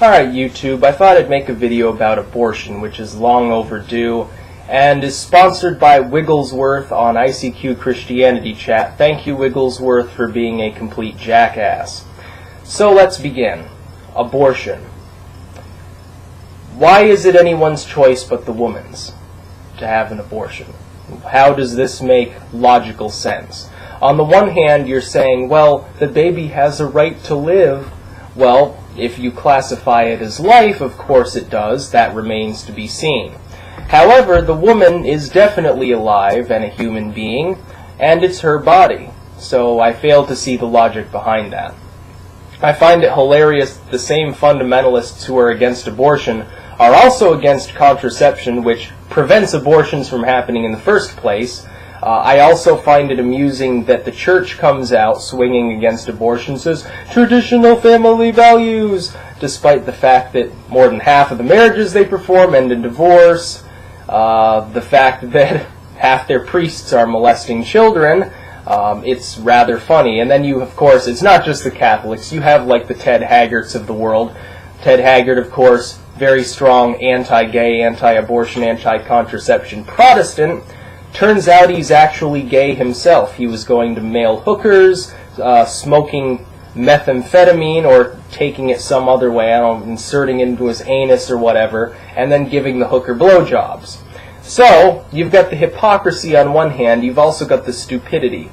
Alright YouTube, I thought I'd make a video about abortion, which is long overdue, and is sponsored by Wigglesworth on ICQ Christianity Chat. Thank you Wigglesworth for being a complete jackass. So let's begin. Abortion. Why is it anyone's choice but the woman's to have an abortion? How does this make logical sense? On the one hand, you're saying, well, the baby has a right to live. Well, if you classify it as life, of course it does. That remains to be seen. However, the woman is definitely alive and a human being, and it's her body. So I fail to see the logic behind that. I find it hilarious that the same fundamentalists who are against abortion are also against contraception, which prevents abortions from happening in the first place. I also find it amusing that the church comes out swinging against abortion, says traditional family values, despite the fact that more than half of the marriages they perform end in divorce, the fact that half their priests are molesting children. It's rather funny. And then you, of course, it's not just the Catholics. You have like the Ted Haggards of the world. Ted Haggard, of course, very strong anti-gay, anti-abortion, anti-contraception Protestant. Turns out he's actually gay himself. He was going to male hookers, smoking methamphetamine or taking it some other way, I don't know, inserting it into his anus or whatever, and then giving the hooker blowjobs. So, you've got the hypocrisy on one hand, you've also got the stupidity.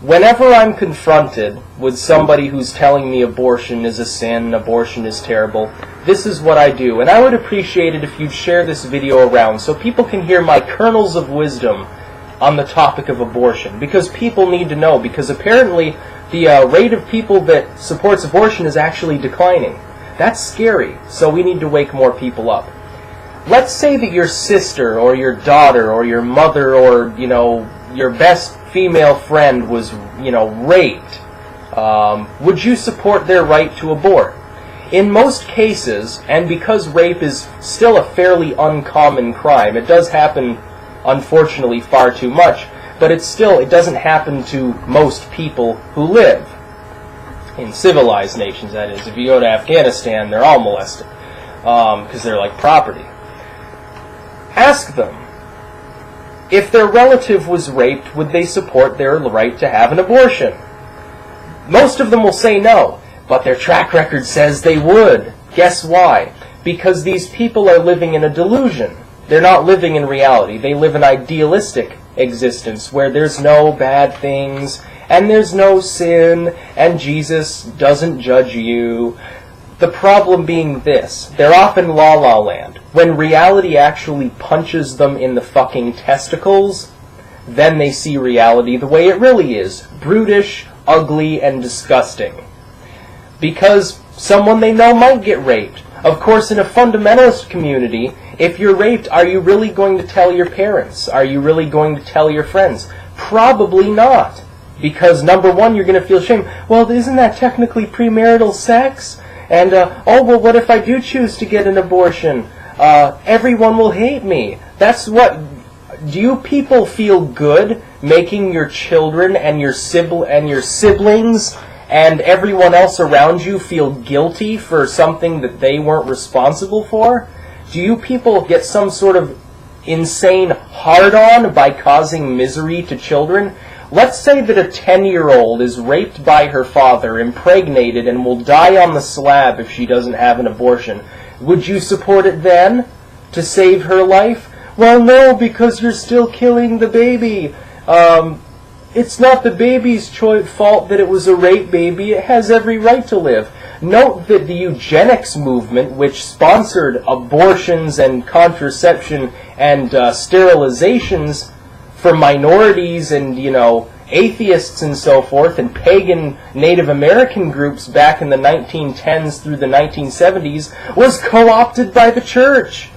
Whenever I'm confronted with somebody who's telling me abortion is a sin, abortion is terrible, this is what I do. And I would appreciate it if you'd share this video around so people can hear my kernels of wisdom on the topic of abortion. Because people need to know, because apparently the rate of people that supports abortion is actually declining. That's scary, so we need to wake more people up. Let's say that your sister or your daughter or your mother or, your best female friend was, raped. Would you support their right to abort? In most cases, and because rape is still a fairly uncommon crime, it does happen, unfortunately, far too much, but it doesn't happen to most people who live. In civilized nations, that is. If you go to Afghanistan, they're all molested, because they're like property. Ask them. If their relative was raped, would they support their right to have an abortion? Most of them will say no, but their track record says they would. Guess why? Because these people are living in a delusion. They're not living in reality. They live an idealistic existence where there's no bad things, and there's no sin, and Jesus doesn't judge you. The problem being this, they're off in La La Land. When reality actually punches them in the fucking testicles, then they see reality the way it really is. Brutish, ugly, and disgusting. Because someone they know might get raped. Of course, in a fundamentalist community, if you're raped, are you really going to tell your parents? Are you really going to tell your friends? Probably not. Because, number one, you're going to feel shame. Well, isn't that technically premarital sex? And, oh, well, what if I do choose to get an abortion? Everyone will hate me. That's what... Do you people feel good making your children and your siblings and everyone else around you feel guilty for something that they weren't responsible for? Do you people get some sort of insane hard-on by causing misery to children? Let's say that a 10-year-old is raped by her father, impregnated, and will die on the slab if she doesn't have an abortion. Would you support it then? To save her life? Well, no, because you're still killing the baby. It's not the baby's fault that it was a rape baby. It has every right to live. Note that the eugenics movement, which sponsored abortions and contraception and sterilizations for minorities and, atheists and so forth, and pagan Native American groups back in the 1910s through the 1970s, was co-opted by the church.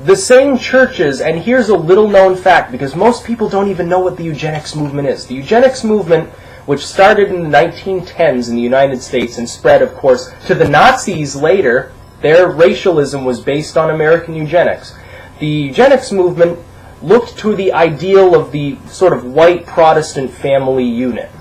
The same churches, and here's a little-known fact, because most people don't even know what the eugenics movement is. The eugenics movement, which started in the 1910s in the United States and spread, of course, to the Nazis later, their racialism was based on American eugenics. The eugenics movement looked to the ideal of the sort of white Protestant family unit.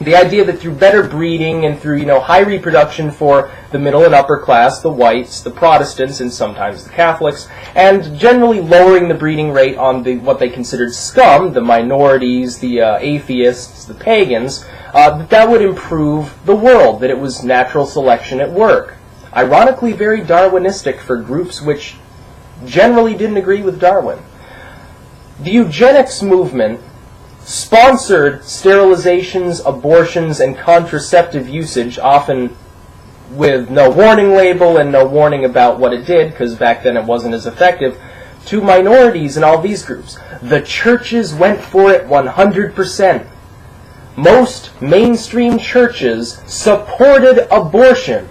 The idea that through better breeding and through, high reproduction for the middle and upper class, the whites, the Protestants, and sometimes the Catholics, and generally lowering the breeding rate on what they considered scum, the minorities, the atheists, the pagans, that would improve the world, that it was natural selection at work. Ironically, very Darwinistic for groups which generally didn't agree with Darwin. The eugenics movement sponsored sterilizations, abortions, and contraceptive usage, often with no warning label and no warning about what it did, because back then it wasn't as effective, to minorities and all these groups. The churches went for it 100%. Most mainstream churches supported abortion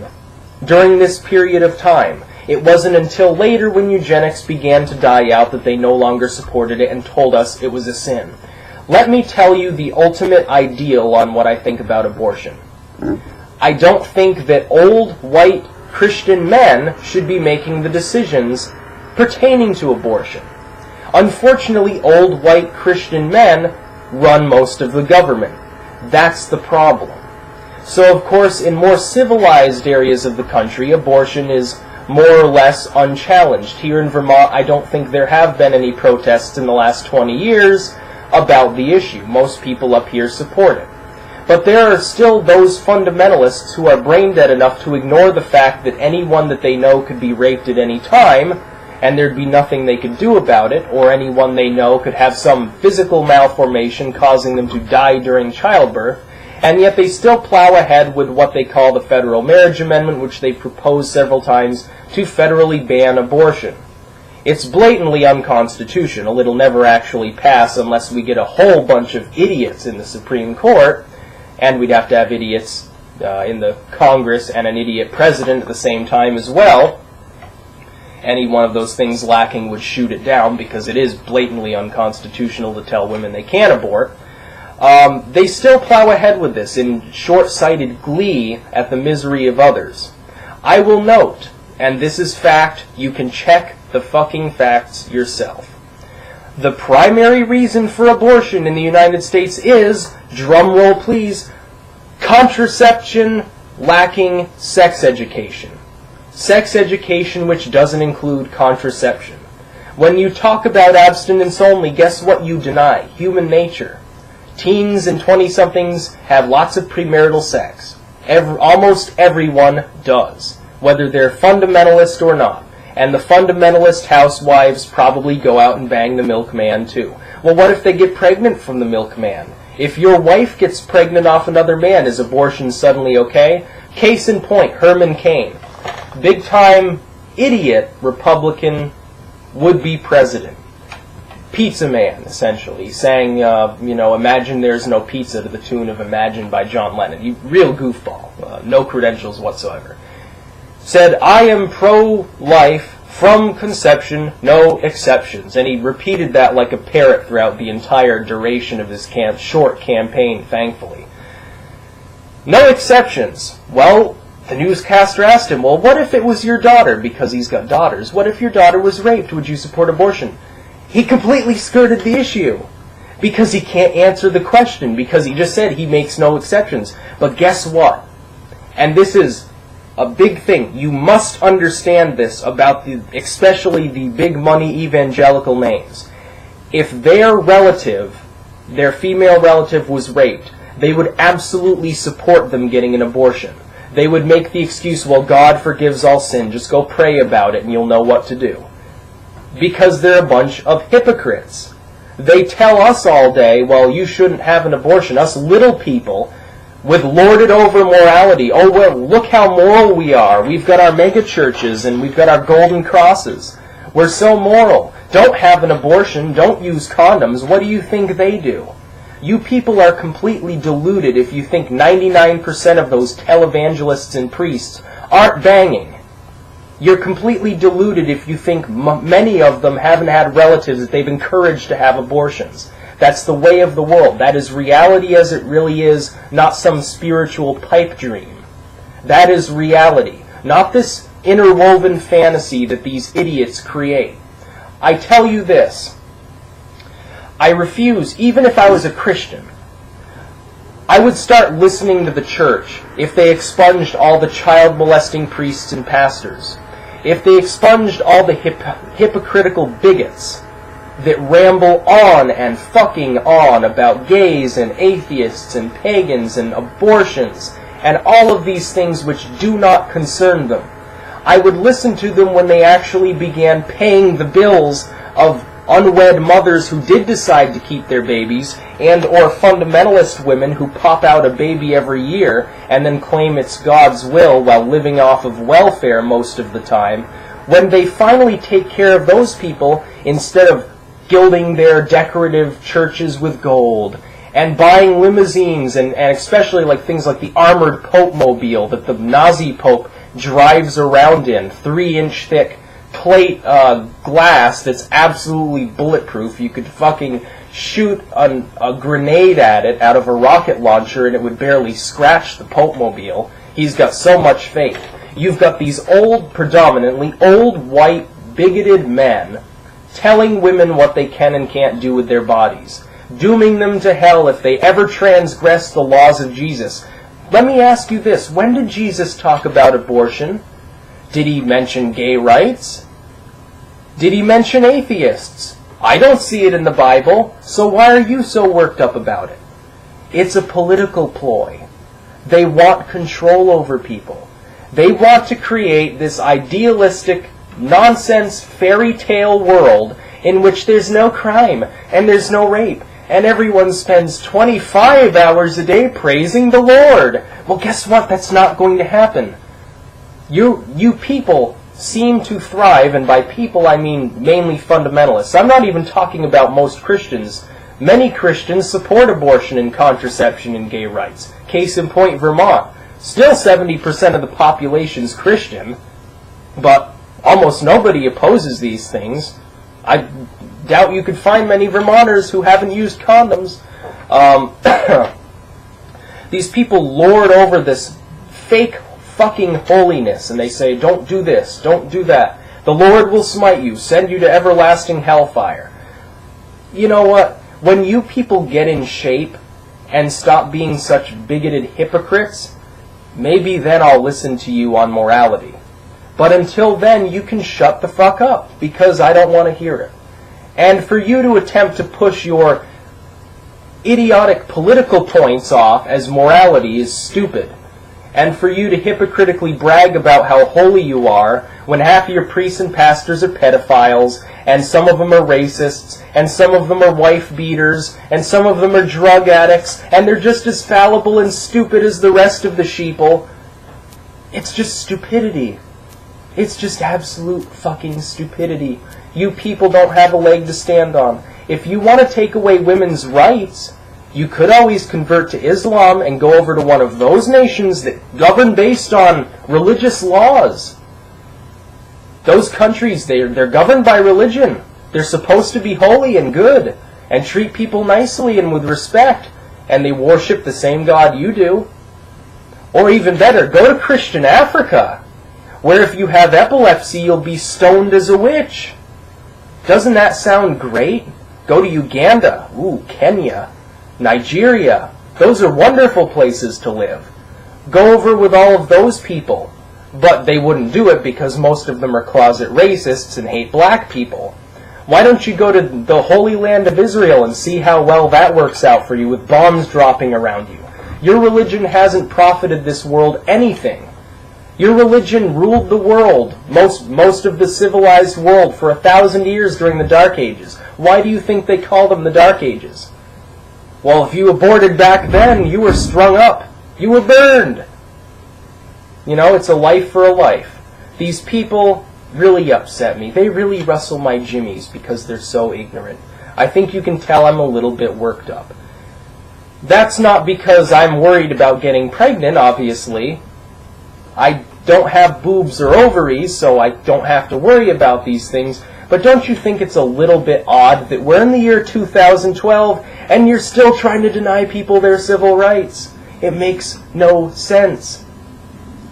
during this period of time. It wasn't until later when eugenics began to die out that they no longer supported it and told us it was a sin. Let me tell you the ultimate ideal on what I think about abortion. I don't think that old, white, Christian men should be making the decisions pertaining to abortion. Unfortunately, old, white, Christian men run most of the government. That's the problem. So, of course, in more civilized areas of the country, abortion is more or less unchallenged. Here in Vermont, I don't think there have been any protests in the last 20 years about the issue. Most people up here support it. But there are still those fundamentalists who are brain dead enough to ignore the fact that anyone that they know could be raped at any time, and there'd be nothing they could do about it, or anyone they know could have some physical malformation causing them to die during childbirth, and yet they still plow ahead with what they call the Federal Marriage Amendment, which they proposed several times to federally ban abortion. It's blatantly unconstitutional. It'll never actually pass unless we get a whole bunch of idiots in the Supreme Court, and we'd have to have idiots in the Congress and an idiot president at the same time as well. Any one of those things lacking would shoot it down, because it is blatantly unconstitutional to tell women they can't abort. They still plow ahead with this in short-sighted glee at the misery of others. I will note, and this is fact, you can check the fucking facts yourself. The primary reason for abortion in the United States is, drumroll please, contraception lacking sex education. Sex education which doesn't include contraception. When you talk about abstinence only, guess what you deny? Human nature. Teens and 20-somethings have lots of premarital sex. Almost everyone does, whether they're fundamentalist or not. And the fundamentalist housewives probably go out and bang the milkman too. Well, what if they get pregnant from the milkman? If your wife gets pregnant off another man, is abortion suddenly okay? Case in point, Herman Cain. Big-time idiot Republican would-be president. Pizza man, essentially. Saying, imagine there's no pizza to the tune of Imagine by John Lennon. Real goofball. No credentials whatsoever. Said, I am pro-life from conception, no exceptions. And he repeated that like a parrot throughout the entire duration of his short campaign, thankfully. No exceptions. Well, the newscaster asked him, well, what if it was your daughter? Because he's got daughters. What if your daughter was raped? Would you support abortion? He completely skirted the issue. Because he can't answer the question. Because he just said he makes no exceptions. But guess what? And this is a big thing. You must understand this about especially the big money evangelical names. If their female relative was raped, they would absolutely support them getting an abortion. They would make the excuse, well, God forgives all sin, just go pray about it and you'll know what to do. Because they're a bunch of hypocrites. They tell us all day, well, you shouldn't have an abortion. Us little people with lorded over morality. Oh, well, look how moral we are. We've got our mega churches and we've got our golden crosses. We're so moral. Don't have an abortion. Don't use condoms. What do you think they do? You people are completely deluded if you think 99% of those televangelists and priests aren't banging. You're completely deluded if you think many of them haven't had relatives that they've encouraged to have abortions. That's the way of the world. That is reality as it really is, not some spiritual pipe dream. That is reality, not this interwoven fantasy that these idiots create. I tell you this. I refuse, even if I was a Christian, I would start listening to the church if they expunged all the child-molesting priests and pastors. If they expunged all the hypocritical bigots that ramble on and fucking on about gays and atheists and pagans and abortions and all of these things which do not concern them. I would listen to them when they actually began paying the bills of unwed mothers who did decide to keep their babies, and or fundamentalist women who pop out a baby every year and then claim it's God's will while living off of welfare most of the time. When they finally take care of those people, instead of gilding their decorative churches with gold and buying limousines and especially like things like the armored Pope mobile that the Nazi Pope drives around in, 3-inch thick plate glass that's absolutely bulletproof. You could fucking shoot a grenade at it out of a rocket launcher and it would barely scratch the Pope mobile. He's got so much faith. You've got these predominantly old, white, bigoted men telling women what they can and can't do with their bodies, dooming them to hell if they ever transgress the laws of Jesus. Let me ask you this. When did Jesus talk about abortion? Did he mention gay rights? Did he mention atheists? I don't see it in the Bible, so why are you so worked up about it? It's a political ploy. They want control over people. They want to create this idealistic, nonsense, fairy tale world in which there's no crime and there's no rape, and everyone spends 25 hours a day praising the Lord. Well, guess what? That's not going to happen. You people seem to thrive, and by people I mean mainly fundamentalists. I'm not even talking about most Christians. Many Christians support abortion and contraception and gay rights. Case in point, Vermont. Still 70% of the population's Christian, but almost nobody opposes these things. I doubt you could find many Vermonters who haven't used condoms. These people lord over this fake fucking holiness, and they say, don't do this, don't do that. The Lord will smite you, send you to everlasting hellfire. You know what? When you people get in shape and stop being such bigoted hypocrites, maybe then I'll listen to you on morality. But until then, you can shut the fuck up, because I don't want to hear it. And for you to attempt to push your idiotic political points off as morality is stupid. And for you to hypocritically brag about how holy you are when half of your priests and pastors are pedophiles, and some of them are racists, and some of them are wife beaters, and some of them are drug addicts, and they're just as fallible and stupid as the rest of the sheeple. It's just stupidity. It's just absolute fucking stupidity. You people don't have a leg to stand on. If you want to take away women's rights, you could always convert to Islam and go over to one of those nations that govern based on religious laws. Those countries, they're governed by religion. They're supposed to be holy and good and treat people nicely and with respect, and they worship the same God you do. Or even better, go to Christian Africa, where if you have epilepsy, you'll be stoned as a witch. Doesn't that sound great? Go to Uganda, Kenya, Nigeria. Those are wonderful places to live. Go over with all of those people. But they wouldn't do it because most of them are closet racists and hate black people. Why don't you go to the Holy Land of Israel and see how well that works out for you with bombs dropping around you? Your religion hasn't profited this world anything. Your religion ruled the world, most of the civilized world, for 1,000 years during the Dark Ages. Why do you think they call them the Dark Ages? Well, if you aborted back then, you were strung up. You were burned. You know, it's a life for a life. These people really upset me. They really rustle my jimmies because they're so ignorant. I think you can tell I'm a little bit worked up. That's not because I'm worried about getting pregnant, obviously. I don't have boobs or ovaries, so I don't have to worry about these things. But don't you think it's a little bit odd that we're in the year 2012 and you're still trying to deny people their civil rights? It makes no sense.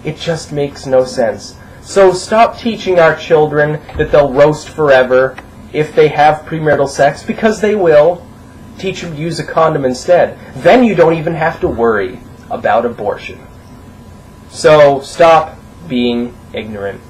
It just makes no sense. So stop teaching our children that they'll roast forever if they have premarital sex, because they will. teach them to use a condom instead. Then you don't even have to worry about abortion. So stop being ignorant.